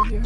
Terima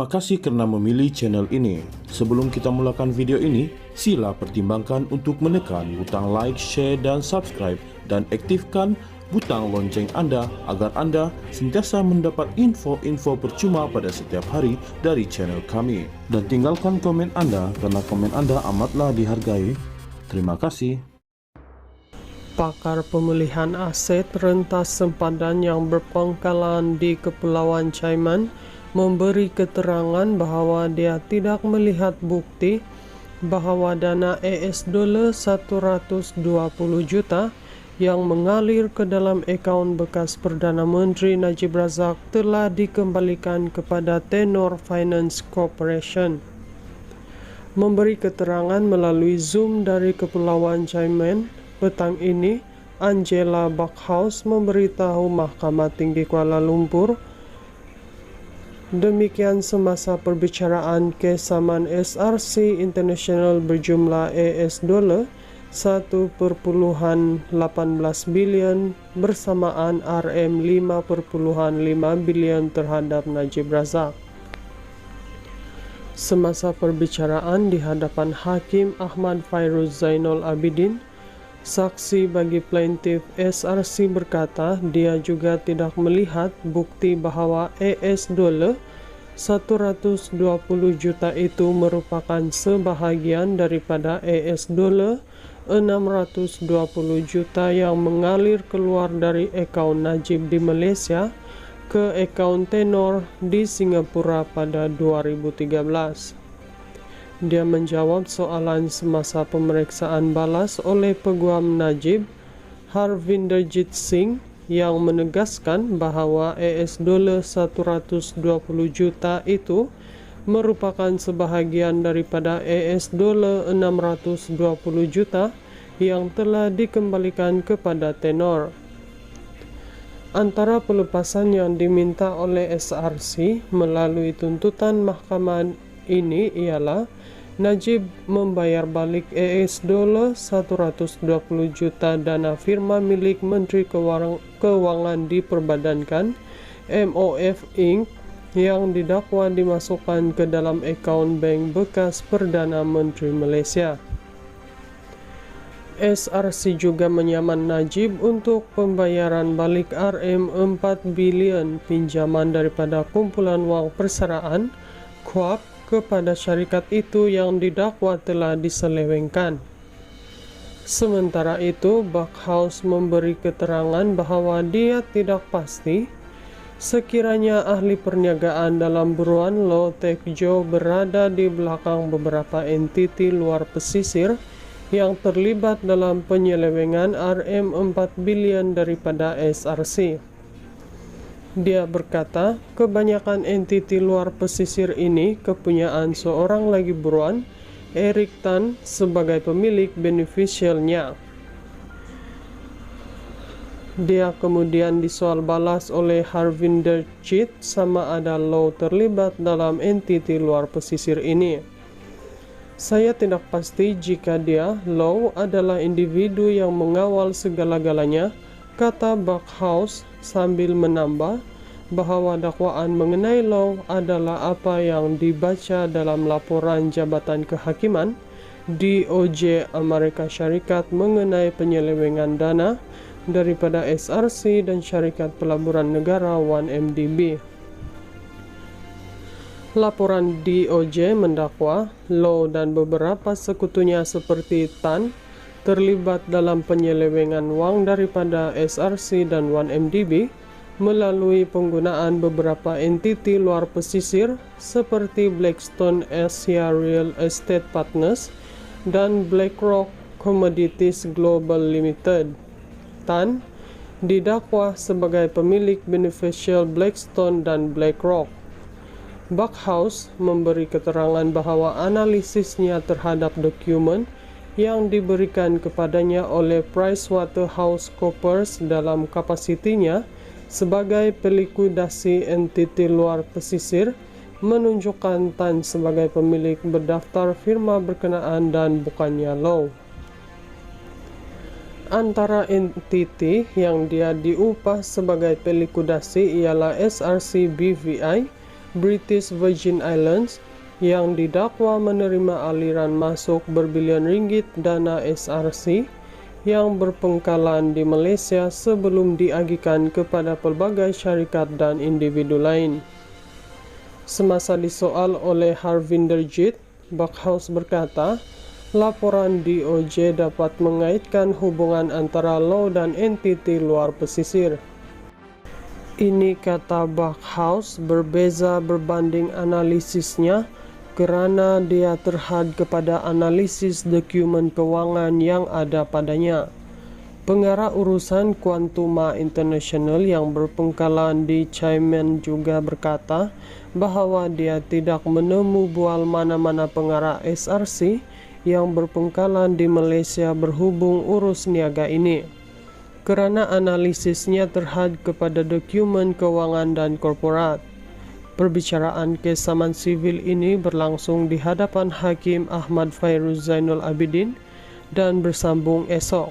kasih karena memilih channel ini. Sebelum kita mulakan video ini, sila pertimbangkan untuk menekan butang like, share, dan subscribe, dan aktifkan butang lonceng Anda agar Anda sentiasa mendapat info-info percuma pada setiap hari dari channel kami. Dan tinggalkan komen Anda karena komen Anda amatlah dihargai. Terima kasih. Pakar pemulihan aset rentas sempadan yang berpangkalan di Kepulauan Cayman memberi keterangan bahwa dia tidak melihat bukti bahwa dana $120 juta yang mengalir ke dalam akaun bekas Perdana Menteri Najib Razak telah dikembalikan kepada Tenor Finance Corporation. Memberi keterangan melalui Zoom dari Kepulauan Cayman petang ini, Angela Backhaus memberitahu Mahkamah Tinggi Kuala Lumpur demikian semasa perbicaraan kesamaan SRC International berjumlah $1.18 bilion bersamaan RM5.5 bilion terhadap Najib Razak. Semasa perbicaraan di hadapan Hakim Ahmad Fairuz Zainul Abidin, saksi bagi plaintiff SRC berkata dia juga tidak melihat bukti bahwa $120 juta itu merupakan sebahagian daripada $620 juta yang mengalir keluar dari akaun Najib di Malaysia ke akaun Tenor di Singapura pada 2013. Dia menjawab soalan semasa pemeriksaan balas oleh Peguam Najib, Harvinderjit Singh, yang menegaskan bahwa $120 juta itu merupakan sebahagian daripada $620 juta yang telah dikembalikan kepada Tenor. Antara pelepasan yang diminta oleh SRC melalui tuntutan mahkamah ini ialah Najib membayar balik $120 juta dana firma milik Menteri Keuangan diperbadankan MOF Inc. yang didakwa dimasukkan ke dalam akaun bank bekas Perdana Menteri Malaysia. SRC juga menyaman Najib untuk pembayaran balik RM4 bilion pinjaman daripada kumpulan wang persaraan KUAP kepada syarikat itu yang didakwa telah diselewengkan. Sementara itu, Backhaus memberi keterangan bahwa dia tidak pasti sekiranya ahli perniagaan dalam buruan Low Tech Joe berada di belakang beberapa entiti luar pesisir yang terlibat dalam penyelewengan RM4 bilion daripada SRC. Dia berkata, kebanyakan entiti luar pesisir ini kepunyaan seorang lagi buruan, Eric Tan, sebagai pemilik beneficialnya. Dia kemudian disoal balas oleh Harvinderjit sama ada Low terlibat dalam entiti luar pesisir ini. Saya tidak pasti jika dia, Low, adalah individu yang mengawal segala-galanya, kata Backhaus sambil menambah bahwa dakwaan mengenai Low adalah apa yang dibaca dalam laporan Jabatan Kehakiman DOJ Amerika Syarikat mengenai penyelewengan dana daripada SRC dan Syarikat Pelaburan Negara 1MDB. Laporan DOJ mendakwa Low dan beberapa sekutunya seperti Tan terlibat dalam penyelewengan wang daripada SRC dan 1MDB melalui penggunaan beberapa entiti luar pesisir seperti Blackstone Asia Real Estate Partners dan BlackRock Commodities Global Limited. Tan didakwa sebagai pemilik beneficial Blackstone dan BlackRock. Backhaus memberi keterangan bahwa analisisnya terhadap dokumen yang diberikan kepadanya oleh PricewaterhouseCoopers dalam kapasitinya sebagai pelikuidasi entiti luar pesisir menunjukkan Tan sebagai pemilik berdaftar firma berkenaan dan bukannya Low. Antara entiti yang dia diupah sebagai pelikuidasi ialah SRC BVI, British Virgin Islands, yang didakwa menerima aliran masuk berbilion ringgit dana SRC yang berpengkalan di Malaysia sebelum diagihkan kepada pelbagai syarikat dan individu lain. Semasa disoal oleh Harvinderjit, Backhaus berkata, laporan DOJ dapat mengaitkan hubungan antara Low dan entiti luar pesisir. Ini, kata Backhaus, berbeza berbanding analisisnya kerana dia terhad kepada analisis dokumen kewangan yang ada padanya. Pengarah urusan Quantuma International yang berpengkalan di Chaiman juga berkata bahawa dia tidak menemu bual mana-mana pengarah SRC yang berpengkalan di Malaysia berhubung urus niaga ini, kerana analisisnya terhad kepada dokumen kewangan dan korporat. Perbicaraan kes saman sivil ini berlangsung di hadapan Hakim Ahmad Fairuz Zainul Abidin dan bersambung esok.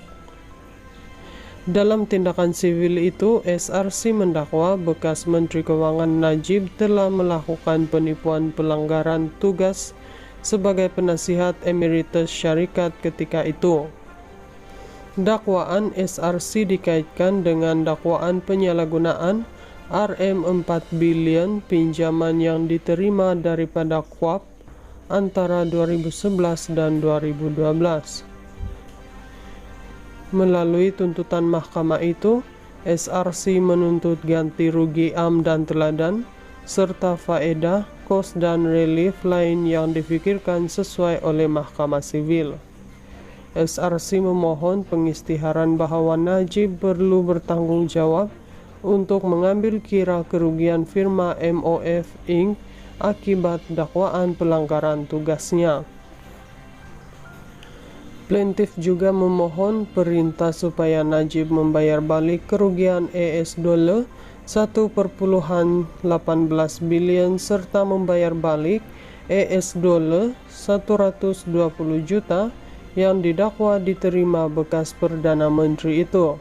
Dalam tindakan sivil itu, SRC mendakwa bekas Menteri Kewangan Najib telah melakukan penipuan pelanggaran tugas sebagai penasihat emeritus syarikat ketika itu. Dakwaan SRC dikaitkan dengan dakwaan penyalahgunaan RM4 bilion pinjaman yang diterima daripada KUAP antara 2011 dan 2012. Melalui tuntutan mahkamah itu, SRC menuntut ganti rugi am dan teladan, serta faedah, kos dan relief lain yang difikirkan sesuai oleh Mahkamah Sivil. SRC memohon pengisytiharan bahawa Najib perlu bertanggungjawab untuk mengambil kira kerugian firma MOF Inc. akibat dakwaan pelanggaran tugasnya. Plaintiff juga memohon perintah supaya Najib membayar balik kerugian AS $1.18 bilion serta membayar balik AS $120 juta yang didakwa diterima bekas Perdana Menteri itu.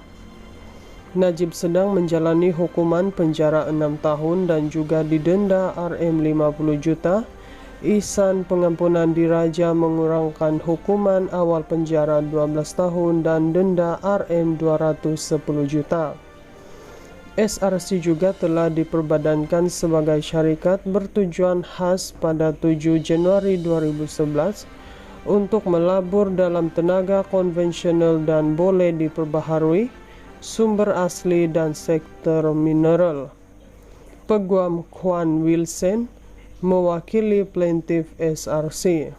Najib sedang menjalani hukuman penjara 6 tahun dan juga didenda RM50 juta. Ihsan pengampunan diraja mengurangkan hukuman awal penjara 12 tahun dan denda RM210 juta. SRC juga telah diperbadankan sebagai syarikat bertujuan khas pada 7 Januari 2011 untuk melabur dalam tenaga konvensional dan boleh diperbaharui, sumber asli dan sektor mineral. Peguam Kwan Wilson mewakili plaintiff SRC.